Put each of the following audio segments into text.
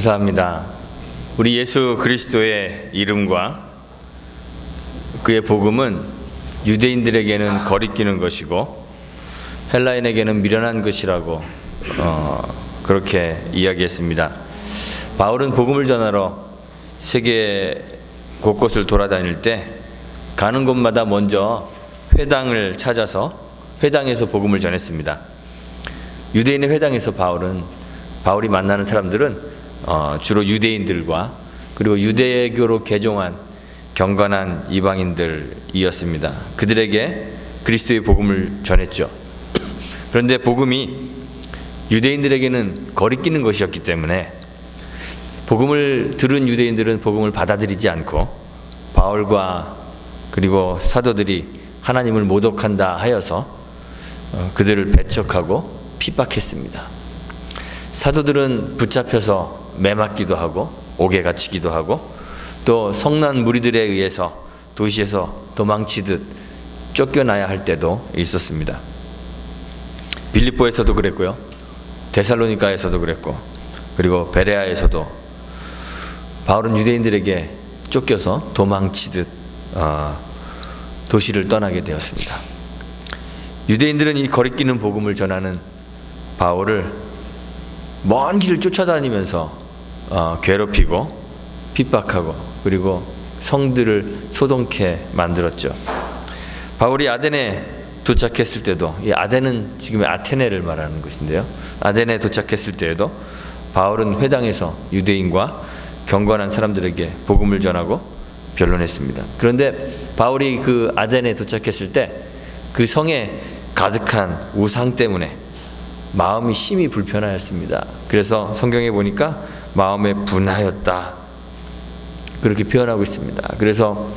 감사합니다. 우리 예수 그리스도의 이름과 그의 복음은 유대인들에게는 거리끼는 것이고 헬라인에게는 미련한 것이라고 그렇게 이야기했습니다. 바울은 복음을 전하러 세계 곳곳을 돌아다닐 때 가는 곳마다 먼저 회당을 찾아서 회당에서 복음을 전했습니다. 유대인의 회당에서 바울이 만나는 사람들은 주로 유대인들과 그리고 유대교로 개종한 경건한 이방인들이었습니다. 그들에게 그리스도의 복음을 전했죠. 그런데 복음이 유대인들에게는 거리끼는 것이었기 때문에 복음을 들은 유대인들은 복음을 받아들이지 않고 바울과 그리고 사도들이 하나님을 모독한다 하여서 그들을 배척하고 핍박했습니다. 사도들은 붙잡혀서 매맞기도 하고 옥에 갇히기도 하고 또 성난 무리들에 의해서 도시에서 도망치듯 쫓겨나야 할 때도 있었습니다. 빌립보에서도 그랬고요. 데살로니가에서도 그랬고 그리고 베레아에서도 바울은 유대인들에게 쫓겨서 도망치듯 도시를 떠나게 되었습니다. 유대인들은 이 거리끼는 복음을 전하는 바울을 먼 길을 쫓아다니면서 괴롭히고 핍박하고 그리고 성들을 소동케 만들었죠. 바울이 아덴에 도착했을 때도, 이 아덴은 지금의 아테네를 말하는 것인데요, 아덴에 도착했을 때에도 바울은 회당에서 유대인과 경건한 사람들에게 복음을 전하고 변론했습니다. 그런데 바울이 그 아덴에 도착했을 때 그 성에 가득한 우상 때문에 마음이 심히 불편하였습니다. 그래서 성경에 보니까 마음에 분하였다 그렇게 표현하고 있습니다. 그래서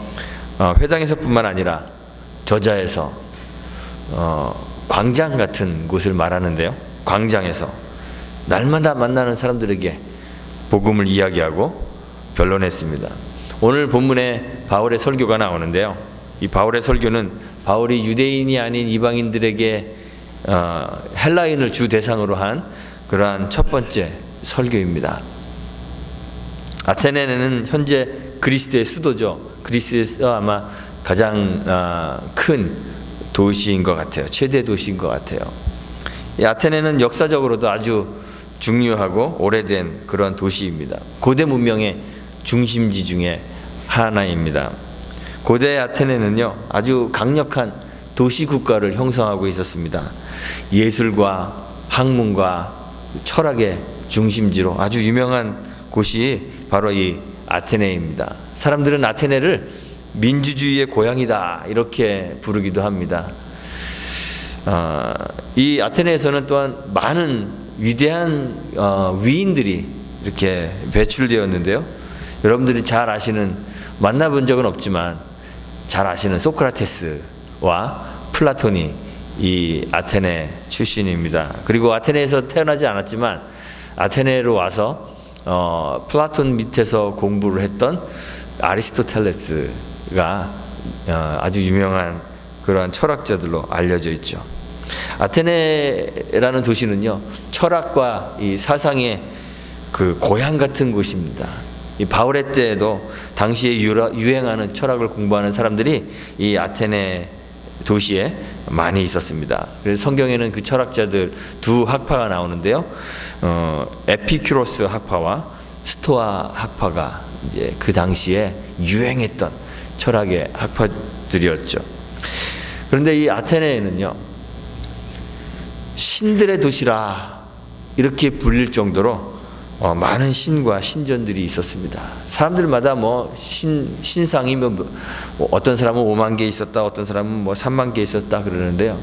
회당에서뿐만 아니라 저자에서 광장 같은 곳을 말하는데요, 광장에서 날마다 만나는 사람들에게 복음을 이야기하고 변론했습니다. 오늘 본문에 바울의 설교가 나오는데요, 이 바울의 설교는 바울이 유대인이 아닌 이방인들에게 헬라인을 주 대상으로 한 그러한 첫 번째 설교입니다. 아테네는 현재 그리스의 수도죠. 그리스에서 아마 가장 큰 도시인 것 같아요. 최대 도시인 것 같아요. 이 아테네는 역사적으로도 아주 중요하고 오래된 그런 도시입니다. 고대 문명의 중심지 중에 하나입니다. 고대 아테네는요, 아주 강력한 도시 국가를 형성하고 있었습니다. 예술과 학문과 철학의 중심지로 아주 유명한 곳이 바로 이 아테네입니다. 사람들은 아테네를 민주주의의 고향이다 이렇게 부르기도 합니다. 이 아테네에서는 또한 많은 위대한 위인들이 이렇게 배출되었는데요, 여러분들이 잘 아시는, 만나본 적은 없지만 잘 아시는 소크라테스와 플라톤이 이 아테네 출신입니다. 그리고 아테네에서 태어나지 않았지만 아테네로 와서 플라톤 밑에서 공부를 했던 아리스토텔레스가 아주 유명한 그러한 철학자들로 알려져 있죠. 아테네라는 도시는요, 철학과 이 사상의 그 고향 같은 곳입니다. 이 바울의 때에도 당시에 유행하는 철학을 공부하는 사람들이 이 아테네 도시에 많이 있었습니다. 그래서 성경에는 그 철학자들 두 학파가 나오는데요, 에피큐로스 학파와 스토아 학파가 이제 그 당시에 유행했던 철학의 학파들이었죠. 그런데 이 아테네에는요, 신들의 도시라 이렇게 불릴 정도로 많은 신과 신전들이 있었습니다. 사람들마다 신상이 어떤 사람은 5만 개 있었다, 어떤 사람은 3만 개 있었다 그러는데요,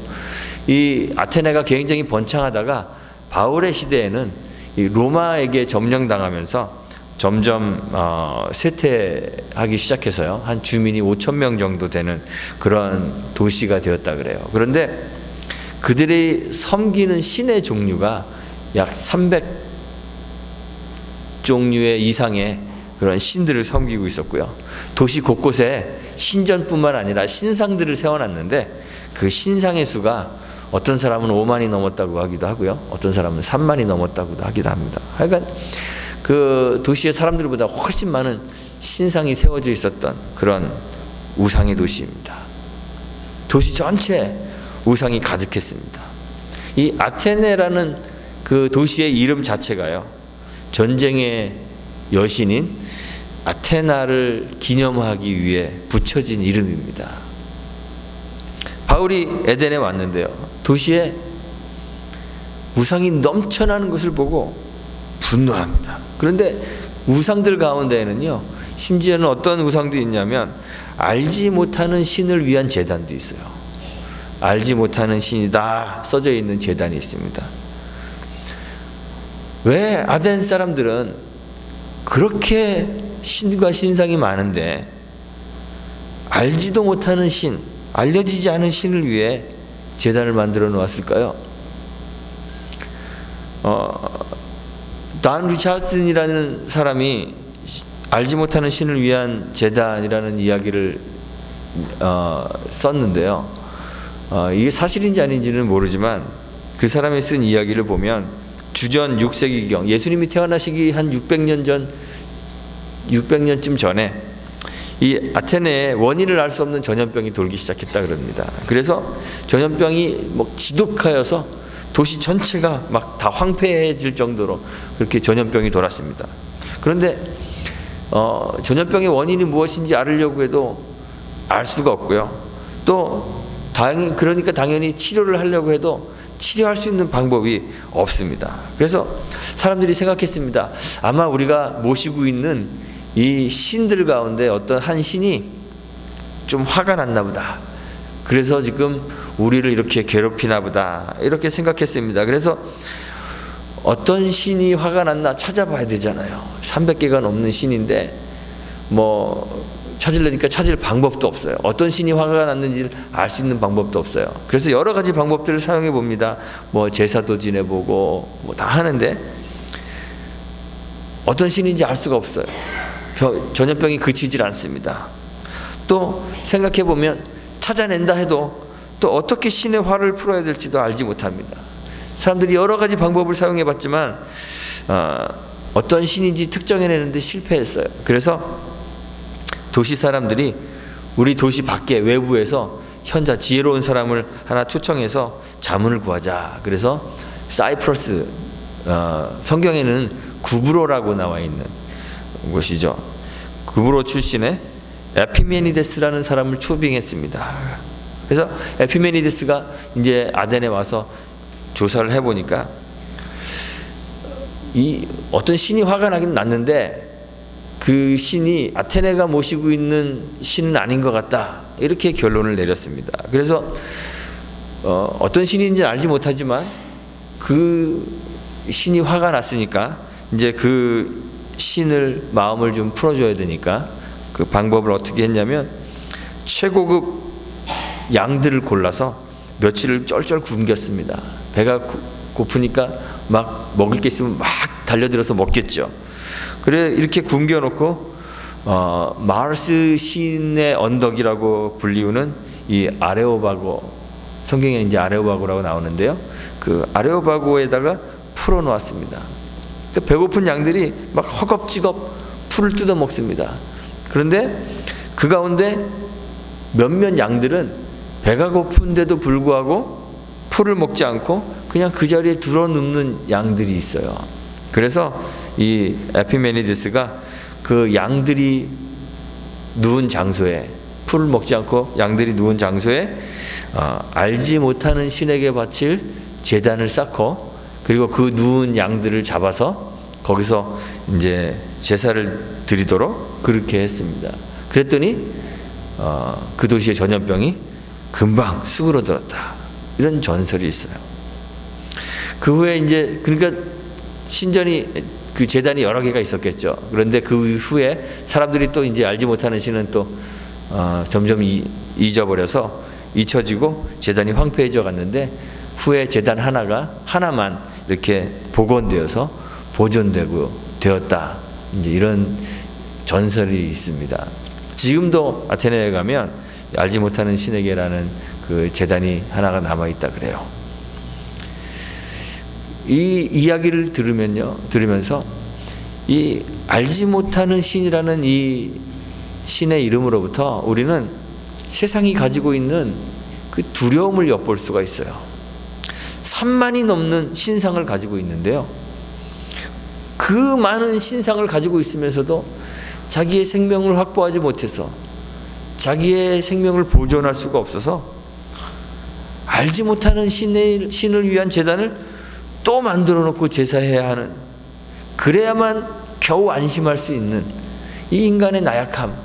이 아테네가 굉장히 번창하다가 바울의 시대에는 이 로마에게 점령당하면서 점점 쇠퇴하기 시작해서요, 한 주민이 5,000명 정도 되는 그런 도시가 되었다 그래요. 그런데 그들이 섬기는 신의 종류가 약 300종류의 이상의 그런 신들을 섬기고 있었고요, 도시 곳곳에 신전뿐만 아니라 신상들을 세워놨는데 그 신상의 수가 어떤 사람은 5만이 넘었다고 하기도 하고요, 어떤 사람은 3만이 넘었다고도 하기도 합니다. 하여간 그 도시의 사람들보다 훨씬 많은 신상이 세워져 있었던 그런 우상의 도시입니다. 도시 전체에 우상이 가득했습니다. 이 아테네라는 그 도시의 이름 자체가요, 전쟁의 여신인 아테나를 기념하기 위해 붙여진 이름입니다. 바울이 에덴에 왔는데요, 도시에 우상이 넘쳐나는 것을 보고 분노합니다. 그런데 우상들 가운데에는요, 심지어는 어떤 우상도 있냐면 알지 못하는 신을 위한 제단도 있어요. 알지 못하는 신이다 써져 있는 제단이 있습니다. 왜 아덴 사람들은 그렇게 신과 신상이 많은데 알지도 못하는 신, 알려지지 않은 신을 위해 제단을 만들어 놓았을까요? 단 리차슨이라는 사람이 알지 못하는 신을 위한 제단이라는 이야기를 썼는데요. 이게 사실인지 아닌지는 모르지만 그 사람이 쓴 이야기를 보면 주전 6세기경, 예수님이 태어나시기 한 600년쯤 전에 이 아테네에 원인을 알 수 없는 전염병이 돌기 시작했다 그럽니다. 그래서 전염병이 뭐 지독하여서 도시 전체가 막 다 황폐해질 정도로 그렇게 전염병이 돌았습니다. 그런데 전염병의 원인이 무엇인지 알으려고 해도 알 수가 없고요. 또 그러니까 당연히 치료를 하려고 해도 치료할 수 있는 방법이 없습니다. 그래서 사람들이 생각했습니다. 아마 우리가 모시고 있는 이 신들 가운데 어떤 한 신이 좀 화가 났나 보다. 그래서 지금 우리를 이렇게 괴롭히나 보다. 이렇게 생각했습니다. 그래서 어떤 신이 화가 났나 찾아봐야 되잖아요. 300개가 넘는 신인데 뭐 찾으려니까 찾을 방법도 없어요. 어떤 신이 화가 났는지를 알 수 있는 방법도 없어요. 그래서 여러 가지 방법들을 사용해 봅니다. 뭐 제사도 지내보고 뭐 다 하는데 어떤 신인지 알 수가 없어요. 전염병이 그치질 않습니다. 또 생각해 보면 찾아낸다 해도 또 어떻게 신의 화를 풀어야 될지도 알지 못합니다. 사람들이 여러 가지 방법을 사용해 봤지만 어떤 신인지 특정해내는데 실패했어요. 그래서 도시 사람들이 우리 도시 밖에 외부에서 현자 지혜로운 사람을 하나 초청해서 자문을 구하자. 그래서 사이프러스, 성경에는 구브로라고 나와 있는 곳이죠. 구브로 출신의 에피메니데스라는 사람을 초빙했습니다. 그래서 에피메니데스가 이제 아덴에 와서 조사를 해보니까 이 어떤 신이 화가 나긴 났는데 그 신이 아테네가 모시고 있는 신은 아닌 것 같다. 이렇게 결론을 내렸습니다. 그래서 어떤 신인지 알지 못하지만 그 신이 화가 났으니까 이제 그 신을 마음을 좀 풀어줘야 되니까 그 방법을 어떻게 했냐면 최고급 양들을 골라서 며칠을 쩔쩔 굶겼습니다. 배가 고프니까 막 먹을 게 있으면 막 달려들어서 먹겠죠. 그래 이렇게 굶겨놓고 마르스 신의 언덕이라고 불리우는 이 아레오바고, 성경에 이제 아레오바고라고 나오는데요. 그 아레오바고에다가 풀어놓았습니다. 배고픈 양들이 막 허겁지겁 풀을 뜯어 먹습니다. 그런데 그 가운데 몇몇 양들은 배가 고픈데도 불구하고 풀을 먹지 않고 그냥 그 자리에 들어눕는 양들이 있어요. 그래서 이 에피메니데스가 그 양들이 누운 장소에, 풀을 먹지 않고 양들이 누운 장소에 알지 못하는 신에게 바칠 제단을 쌓고, 그리고 그 누운 양들을 잡아서 거기서 이제 제사를 드리도록 그렇게 했습니다. 그랬더니 그 도시의 전염병이 금방 수그러들었다. 이런 전설이 있어요. 그 후에 이제 그러니까 신전이 그 제단이 여러 개가 있었겠죠. 그런데 그 후에 사람들이 또 이제 알지 못하는 신은 또 점점 잊어버려서 잊혀지고 제단이 황폐해져 갔는데, 후에 제단 하나만 이렇게 복원되어서 보존되고 되었다. 이제 이런 전설이 있습니다. 지금도 아테네에 가면 알지 못하는 신에게라는 그 제단이 하나가 남아 있다 그래요. 이 이야기를 들으면서 이 알지 못하는 신이라는 이 신의 이름으로부터 우리는 세상이 가지고 있는 그 두려움을 엿볼 수가 있어요. 3만이 넘는 신상을 가지고 있는데요, 그 많은 신상을 가지고 있으면서도 자기의 생명을 확보하지 못해서 자기의 생명을 보존할 수가 없어서 알지 못하는 신을 위한 제단을 또 만들어 놓고 제사해야 하는, 그래야만 겨우 안심할 수 있는 이 인간의 나약함,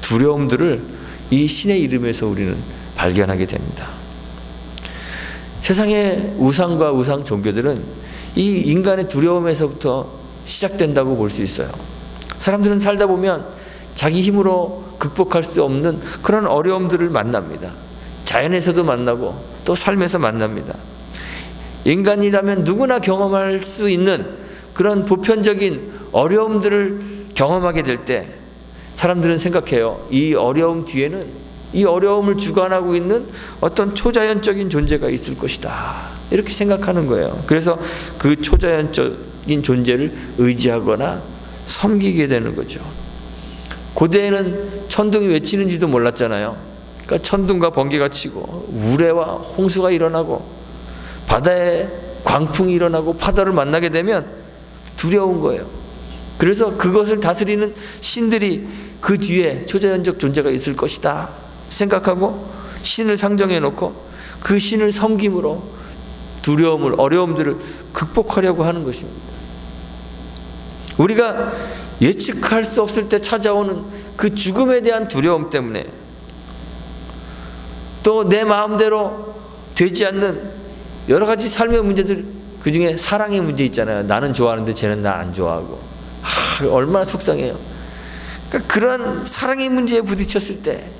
두려움들을 이 신의 이름에서 우리는 발견하게 됩니다. 세상의 우상과 우상 종교들은 이 인간의 두려움에서부터 시작된다고 볼 수 있어요. 사람들은 살다 보면 자기 힘으로 극복할 수 없는 그런 어려움들을 만납니다. 자연에서도 만나고 또 삶에서 만납니다. 인간이라면 누구나 경험할 수 있는 그런 보편적인 어려움들을 경험하게 될 때 사람들은 생각해요. 이 어려움 뒤에는, 이 어려움을 주관하고 있는 어떤 초자연적인 존재가 있을 것이다, 이렇게 생각하는 거예요. 그래서 그 초자연적인 존재를 의지하거나 섬기게 되는 거죠. 고대에는 천둥이 왜 치는지도 몰랐잖아요. 그러니까 천둥과 번개가 치고 우레와 홍수가 일어나고 바다에 광풍이 일어나고 파도를 만나게 되면 두려운 거예요. 그래서 그것을 다스리는 신들이 그 뒤에 초자연적 존재가 있을 것이다 생각하고 신을 상정해 놓고 그 신을 섬김으로 두려움을, 어려움들을 극복하려고 하는 것입니다. 우리가 예측할 수 없을 때 찾아오는 그 죽음에 대한 두려움 때문에, 또 내 마음대로 되지 않는 여러 가지 삶의 문제들, 그 중에 사랑의 문제 있잖아요. 나는 좋아하는데 쟤는 나 안 좋아하고, 얼마나 속상해요. 그러니까 그런 사랑의 문제에 부딪혔을 때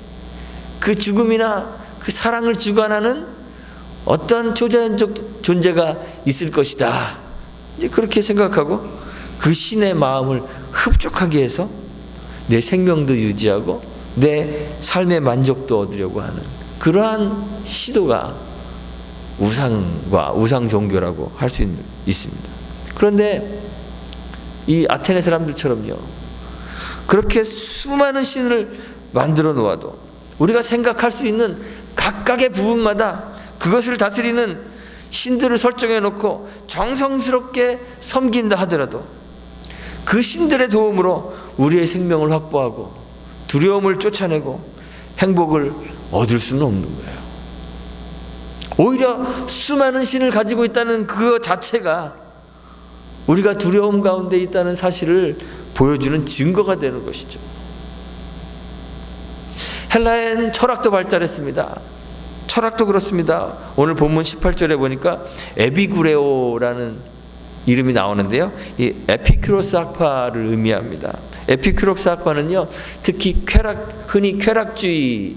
그 죽음이나 그 사랑을 주관하는 어떤 초자연적 존재가 있을 것이다, 이제 그렇게 생각하고 그 신의 마음을 흡족하게 해서 내 생명도 유지하고 내 삶의 만족도 얻으려고 하는 그러한 시도가 우상과 우상 종교라고 할 수 있습니다. 그런데 이 아테네 사람들처럼요, 그렇게 수많은 신을 만들어 놓아도 우리가 생각할 수 있는 각각의 부분마다 그것을 다스리는 신들을 설정해 놓고 정성스럽게 섬긴다 하더라도 그 신들의 도움으로 우리의 생명을 확보하고 두려움을 쫓아내고 행복을 얻을 수는 없는 거예요. 오히려 수많은 신을 가지고 있다는 그 자체가 우리가 두려움 가운데 있다는 사실을 보여주는 증거가 되는 것이죠. 헬라엔 철학도 발달했습니다. 철학도 그렇습니다. 오늘 본문 18절에 보니까 에피구레오라는 이름이 나오는데요, 이 에피큐로스 학파를 의미합니다. 에피큐로스 학파는요, 특히 흔히 쾌락주의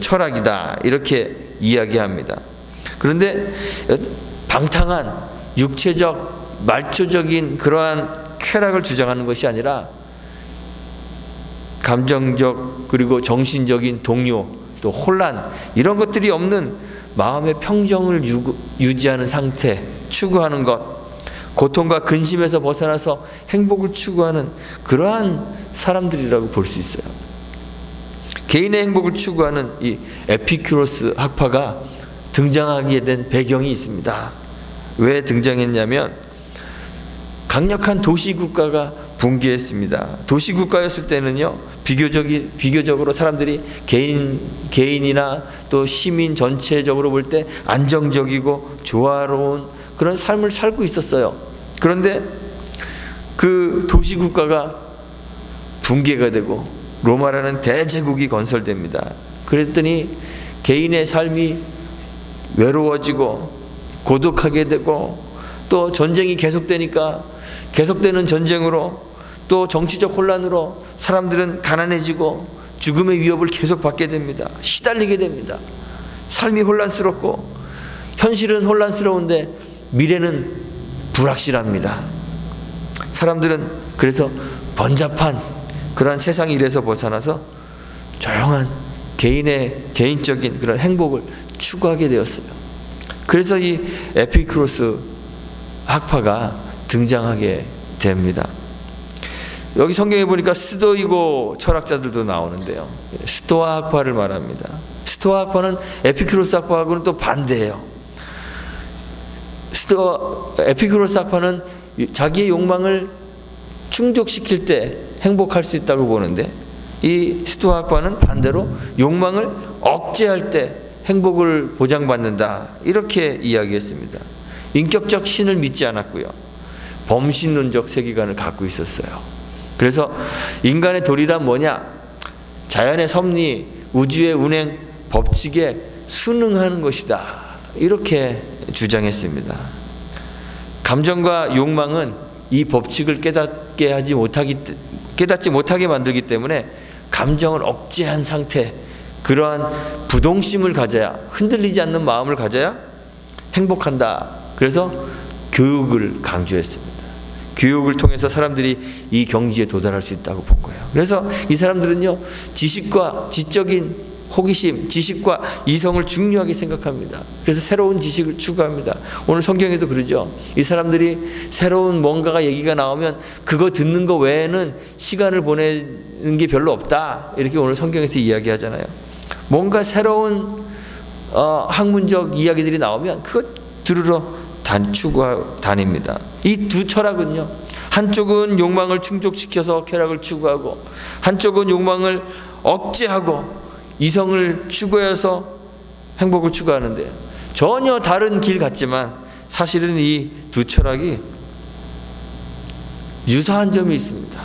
철학이다, 이렇게 이야기합니다. 그런데 방탕한 육체적 말초적인 그러한 쾌락을 주장하는 것이 아니라 감정적 그리고 정신적인 동요, 또 혼란, 이런 것들이 없는 마음의 평정을 유지하는 상태 추구하는 것, 고통과 근심에서 벗어나서 행복을 추구하는 그러한 사람들이라고 볼 수 있어요. 개인의 행복을 추구하는 이 에피큐로스 학파가 등장하게 된 배경이 있습니다. 왜 등장했냐면 강력한 도시국가가 붕괴했습니다. 도시국가였을 때는요, 비교적으로 사람들이 개인이나 또 시민 전체적으로 볼 때 안정적이고 조화로운 그런 삶을 살고 있었어요. 그런데 그 도시국가가 붕괴가 되고 로마라는 대제국이 건설됩니다. 그랬더니 개인의 삶이 외로워지고 고독하게 되고, 또 전쟁이 계속되니까 계속되는 전쟁으로 또 정치적 혼란으로 사람들은 가난해지고 죽음의 위협을 계속 받게 됩니다. 시달리게 됩니다. 삶이 혼란스럽고 현실은 혼란스러운데 미래는 불확실합니다. 사람들은 그래서 번잡한 그러한 세상 일에서 벗어나서 조용한 개인적인 그런 행복을 추구하게 되었어요. 그래서 이 에피쿠로스 학파가 등장하게 됩니다. 여기 성경에 보니까 스도이고 철학자들도 나오는데요. 스토아 학파를 말합니다. 스토아 학파는 에피쿠로스 학파하고는 또 반대예요. 에피쿠로스 학파는 자기의 욕망을 충족시킬 때 행복할 수 있다고 보는데, 이 스토아 학파는 반대로 욕망을 억제할 때 행복을 보장받는다, 이렇게 이야기했습니다. 인격적 신을 믿지 않았고요, 범신론적 세계관을 갖고 있었어요. 그래서 인간의 도리란 뭐냐? 자연의 섭리, 우주의 운행, 법칙에 순응하는 것이다, 이렇게 주장했습니다. 감정과 욕망은 이 법칙을 깨닫지 못하게 만들기 때문에 감정을 억제한 상태, 그러한 부동심을 가져야, 흔들리지 않는 마음을 가져야 행복한다. 그래서 교육을 강조했습니다. 교육을 통해서 사람들이 이 경지에 도달할 수 있다고 본 거예요. 그래서 이 사람들은요, 지식과 지적인 호기심, 지식과 이성을 중요하게 생각합니다. 그래서 새로운 지식을 추구합니다. 오늘 성경에도 그러죠. 이 사람들이 새로운 뭔가가 얘기가 나오면 그거 듣는 거 외에는 시간을 보내는 게 별로 없다, 이렇게 오늘 성경에서 이야기하잖아요. 뭔가 새로운 학문적 이야기들이 나오면 그거 들으러 추구하고 다닙니다. 이 두 철학은요, 한쪽은 욕망을 충족시켜서 쾌락을 추구하고, 한쪽은 욕망을 억제하고 이성을 추구해서 행복을 추구하는데요, 전혀 다른 길 같지만 사실은 이 두 철학이 유사한 점이 있습니다.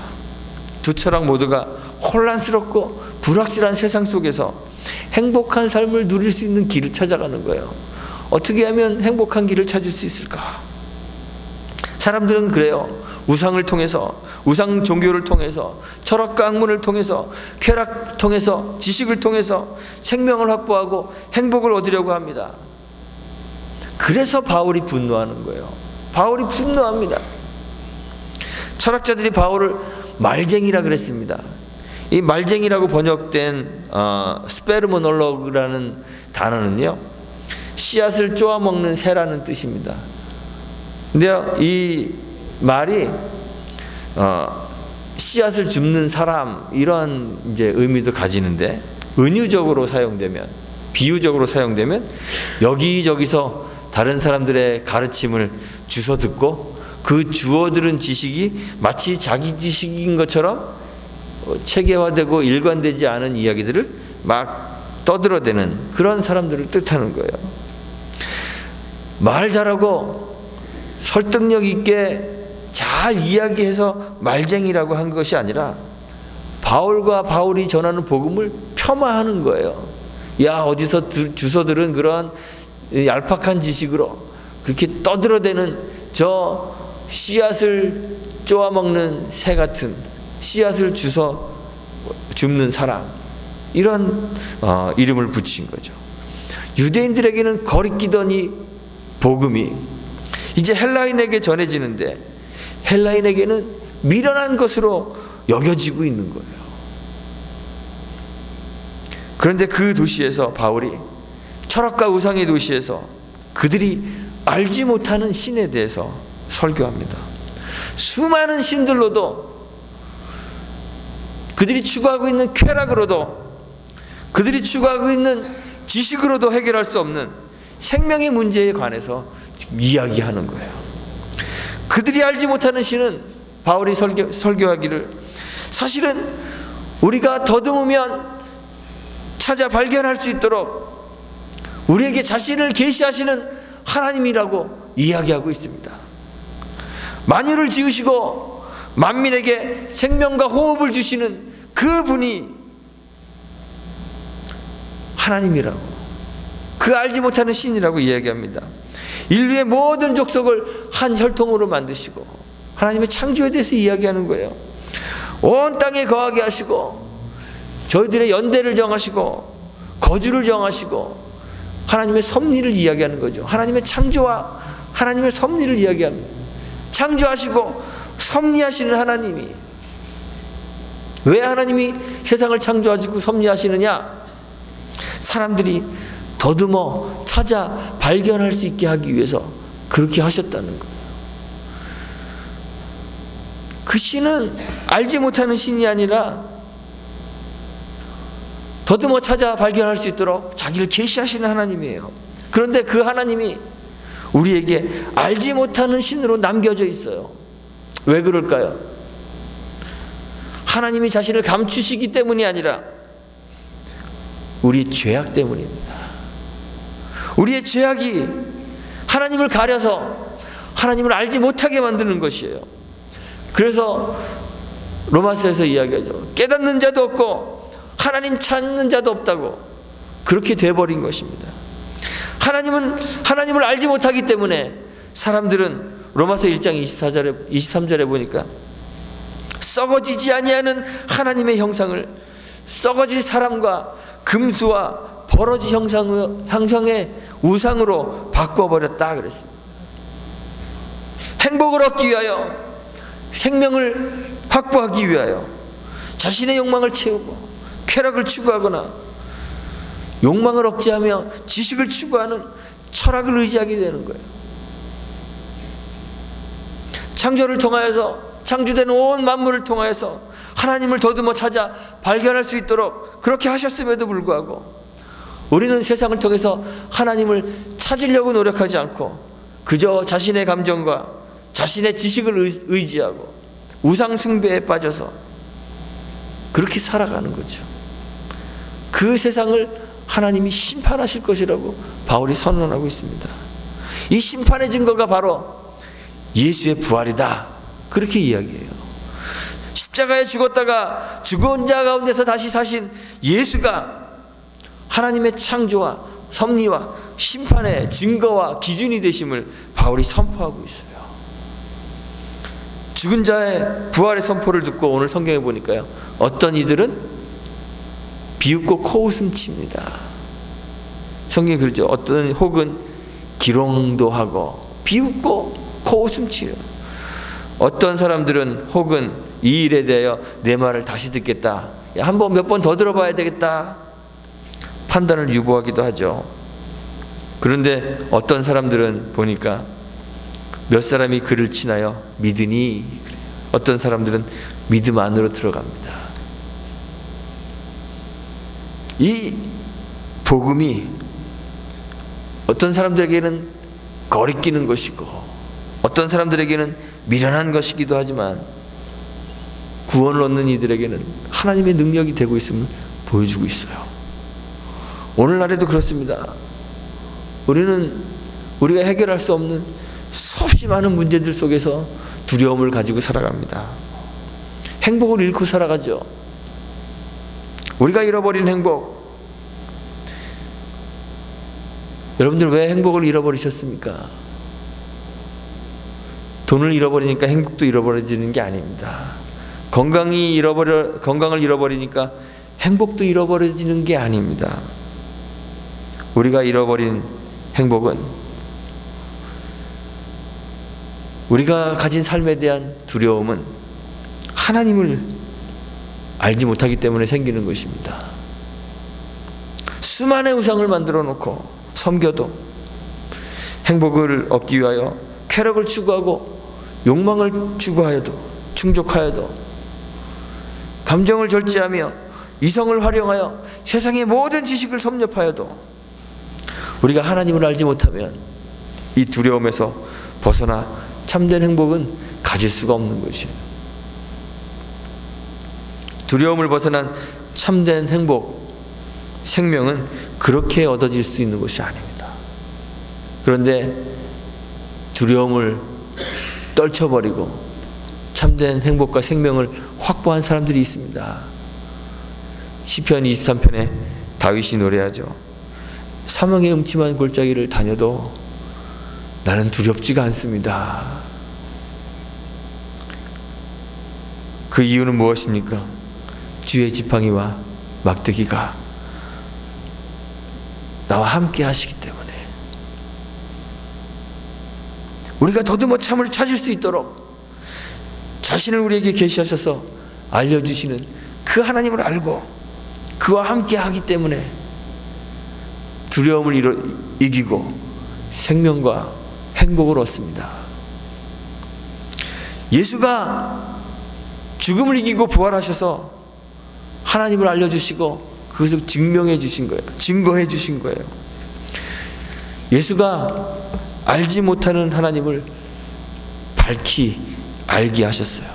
두 철학 모두가 혼란스럽고 불확실한 세상 속에서 행복한 삶을 누릴 수 있는 길을 찾아가는 거예요. 어떻게 하면 행복한 길을 찾을 수 있을까? 사람들은 그래요. 우상을 통해서, 우상 종교를 통해서, 철학과 학문을 통해서, 쾌락 통해서, 지식을 통해서 생명을 확보하고 행복을 얻으려고 합니다. 그래서 바울이 분노하는 거예요. 바울이 분노합니다. 철학자들이 바울을 말쟁이라 그랬습니다. 이 말쟁이라고 번역된 스페르모놀로그라는 단어는요, 씨앗을 쪼아먹는 새라는 뜻입니다. 근데요, 이 말이 씨앗을 줍는 사람, 이런 이제 의미도 가지는데, 은유적으로 사용되면, 비유적으로 사용되면 여기저기서 다른 사람들의 가르침을 주워 듣고 그 주워 들은 지식이 마치 자기 지식인 것처럼 체계화되고 일관되지 않은 이야기들을 막 떠들어대는 그런 사람들을 뜻하는 거예요. 말 잘하고 설득력 있게 잘 이야기해서 말쟁이라고 한 것이 아니라 바울과 바울이 전하는 복음을 폄하하는 거예요. 야, 어디서 주워 들은 그런 얄팍한 지식으로 그렇게 떠들어대는 저 씨앗을 쪼아먹는 새 같은, 씨앗을 주워 줍는 사람, 이런 이름을 붙인 거죠. 유대인들에게는 거리끼던 이 복음이 이제 헬라인에게 전해지는데, 헬라인에게는 미련한 것으로 여겨지고 있는 거예요. 그런데 그 도시에서 바울이, 철학과 우상의 도시에서 그들이 알지 못하는 신에 대해서 설교합니다. 수많은 신들로도, 그들이 추구하고 있는 쾌락으로도, 그들이 추구하고 있는 지식으로도 해결할 수 없는 생명의 문제에 관해서 지금 이야기하는 거예요. 그들이 알지 못하는 신은, 바울이 설교하기를, 사실은 우리가 더듬으면 찾아 발견할 수 있도록 우리에게 자신을 계시하시는 하나님이라고 이야기하고 있습니다. 만유를 지으시고 만민에게 생명과 호흡을 주시는 그분이 하나님이라고, 그 알지 못하는 신이라고 이야기합니다. 인류의 모든 족속을 한 혈통으로 만드시고 하나님의 창조에 대해서 이야기하는 거예요. 온 땅에 거하게 하시고 저희들의 연대를 정하시고 거주를 정하시고 하나님의 섭리를 이야기하는 거죠. 하나님의 창조와 하나님의 섭리를 이야기합니다. 창조하시고 섭리하시는 하나님이, 왜 하나님이 세상을 창조하시고 섭리하시느냐? 사람들이 더듬어 찾아 발견할 수 있게 하기 위해서 그렇게 하셨다는 거예요. 그 신은 알지 못하는 신이 아니라 더듬어 찾아 발견할 수 있도록 자기를 계시하시는 하나님이에요. 그런데 그 하나님이 우리에게 알지 못하는 신으로 남겨져 있어요. 왜 그럴까요? 하나님이 자신을 감추시기 때문이 아니라 우리의 죄악 때문입니다. 우리의 죄악이 하나님을 가려서 하나님을 알지 못하게 만드는 것이에요. 그래서 로마서에서 이야기하죠. 깨닫는 자도 없고 하나님 찾는 자도 없다고. 그렇게 돼버린 것입니다. 하나님을 알지 못하기 때문에 사람들은 로마서 1장 23절에 보니까 썩어지지 아니하는 하나님의 형상을 썩어질 사람과 금수와 버러지 형상의 우상으로 바꿔버렸다 그랬습니다. 행복을 얻기 위하여, 생명을 확보하기 위하여 자신의 욕망을 채우고 쾌락을 추구하거나 욕망을 억제하며 지식을 추구하는 철학을 의지하게 되는 거예요. 창조를 통하여서, 창조된 온 만물을 통하여서 하나님을 더듬어 찾아 발견할 수 있도록 그렇게 하셨음에도 불구하고 우리는 세상을 통해서 하나님을 찾으려고 노력하지 않고 그저 자신의 감정과 자신의 지식을 의지하고 우상 숭배에 빠져서 그렇게 살아가는 거죠. 그 세상을 하나님이 심판하실 것이라고 바울이 선언하고 있습니다. 이 심판의 증거가 바로 예수의 부활이다. 그렇게 이야기해요. 십자가에 죽었다가 죽은 자 가운데서 다시 사신 예수가 하나님의 창조와 섭리와 심판의 증거와 기준이 되심을 바울이 선포하고 있어요. 죽은 자의 부활의 선포를 듣고 오늘 성경에 보니까요, 어떤 이들은 비웃고 코웃음 칩니다. 성경에 그러죠. 어떤 혹은 기롱도 하고 비웃고 코웃음 치요. 어떤 사람들은 혹은 이 일에 대하여 내 말을 다시 듣겠다, 한번 몇 번 더 들어봐야 되겠다 판단을 유보하기도 하죠. 그런데 어떤 사람들은 보니까 몇 사람이 그를 친하여 믿으니, 어떤 사람들은 믿음 안으로 들어갑니다. 이 복음이 어떤 사람들에게는 거리끼는 것이고 어떤 사람들에게는 미련한 것이기도 하지만 구원을 얻는 이들에게는 하나님의 능력이 되고 있음을 보여주고 있어요. 오늘날에도 그렇습니다. 우리가 해결할 수 없는 수없이 많은 문제들 속에서 두려움을 가지고 살아갑니다. 행복을 잃고 살아가죠. 우리가 잃어버린 행복, 여러분들 왜 행복을 잃어버리셨습니까? 돈을 잃어버리니까 행복도 잃어버려지는 게 아닙니다. 건강을 잃어버리니까 행복도 잃어버려지는 게 아닙니다. 우리가 잃어버린 행복은 우리가 가진 삶에 대한 두려움은 하나님을 알지 못하기 때문에 생기는 것입니다. 수많은 우상을 만들어 놓고 섬겨도 행복을 얻기 위하여 쾌락을 추구하고 욕망을 추구하여도 충족하여도 감정을 절제하며 이성을 활용하여 세상의 모든 지식을 섭렵하여도 우리가 하나님을 알지 못하면 이 두려움에서 벗어나 참된 행복은 가질 수가 없는 것이에요. 두려움을 벗어난 참된 행복, 생명은 그렇게 얻어질 수 있는 것이 아닙니다. 그런데 두려움을 떨쳐버리고 참된 행복과 생명을 확보한 사람들이 있습니다. 시편 23편에 다윗이 노래하죠. 사망의 음침한 골짜기를 다녀도 나는 두렵지가 않습니다. 그 이유는 무엇입니까? 주의 지팡이와 막대기가 나와 함께 하시기 때문에. 우리가 더듬어 참을 찾을 수 있도록 자신을 우리에게 계시하셔서 알려주시는 그 하나님을 알고 그와 함께 하기 때문에 두려움을 이기고 생명과 행복을 얻습니다. 예수가 죽음을 이기고 부활하셔서 하나님을 알려주시고 그것을 증명해 주신 거예요. 증거해 주신 거예요. 예수가 알지 못하는 하나님을 밝히 알게 하셨어요.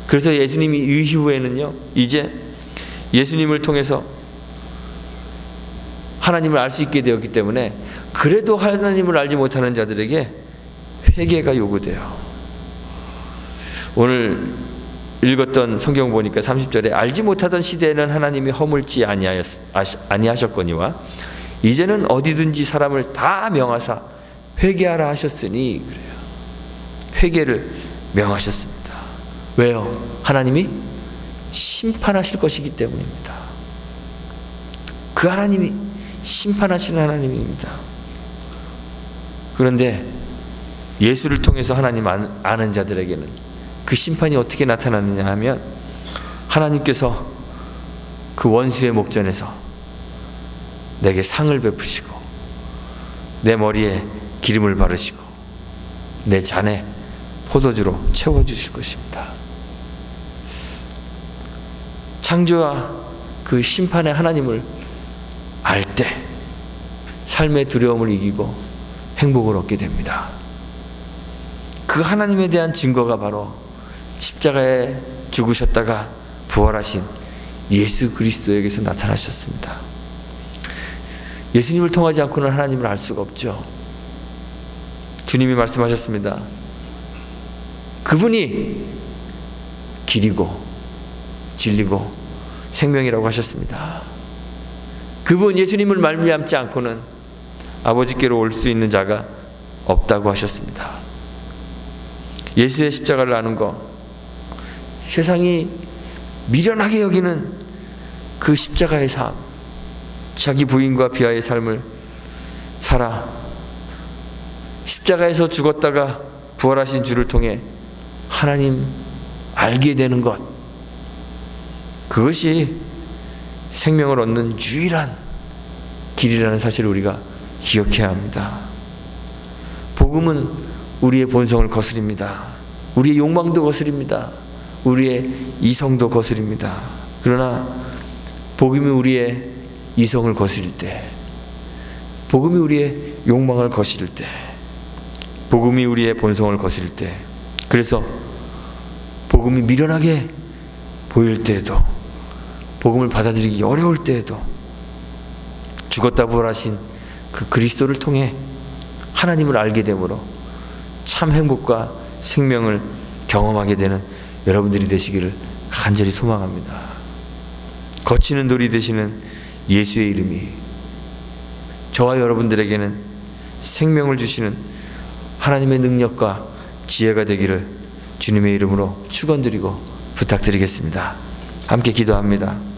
그래서 예수님이 이후에는요, 이제 예수님을 통해서 하나님을 알 수 있게 되었기 때문에 그래도 하나님을 알지 못하는 자들에게 회개가 요구돼요. 오늘 읽었던 성경 보니까 30절에 알지 못하던 시대에는 하나님이 허물지 아니하셨거니와 이제는 어디든지 사람을 다 명하사 회개하라 하셨으니, 그래요. 회개를 명하셨습니다. 왜요? 하나님이 심판하실 것이기 때문입니다. 그 하나님이 심판하시는 하나님입니다. 그런데 예수를 통해서 하나님 아는 자들에게는 그 심판이 어떻게 나타나느냐 하면, 하나님께서 그 원수의 목전에서 내게 상을 베푸시고 내 머리에 기름을 바르시고 내 잔에 포도주로 채워주실 것입니다. 창조와 그 심판의 하나님을 알 때 삶의 두려움을 이기고 행복을 얻게 됩니다. 그 하나님에 대한 증거가 바로 십자가에 죽으셨다가 부활하신 예수 그리스도에게서 나타나셨습니다. 예수님을 통하지 않고는 하나님을 알 수가 없죠. 주님이 말씀하셨습니다. 그분이 길이고 진리고 생명이라고 하셨습니다. 그분 예수님을 말미암지 않고는 아버지께로 올 수 있는 자가 없다고 하셨습니다. 예수의 십자가를 아는 것, 세상이 미련하게 여기는 그 십자가의 삶, 자기 부인과 비하의 삶을 살아 십자가에서 죽었다가 부활하신 주를 통해 하나님 알게 되는 것, 그것이 생명을 얻는 유일한 길이라는 사실을 우리가 기억해야 합니다. 복음은 우리의 본성을 거스립니다. 우리의 욕망도 거스립니다. 우리의 이성도 거스립니다. 그러나 복음이 우리의 이성을 거스릴 때, 복음이 우리의 욕망을 거스릴 때, 복음이 우리의 본성을 거스릴 때, 그래서 복음이 미련하게 보일 때에도, 복음을 받아들이기 어려울 때에도 죽었다 부활하신 그 그리스도를 통해 하나님을 알게 되므로 참 행복과 생명을 경험하게 되는 여러분들이 되시기를 간절히 소망합니다. 거치는 돌이 되시는 예수의 이름이 저와 여러분들에게는 생명을 주시는 하나님의 능력과 지혜가 되기를 주님의 이름으로 축원드리고 부탁드리겠습니다. 함께 기도합니다.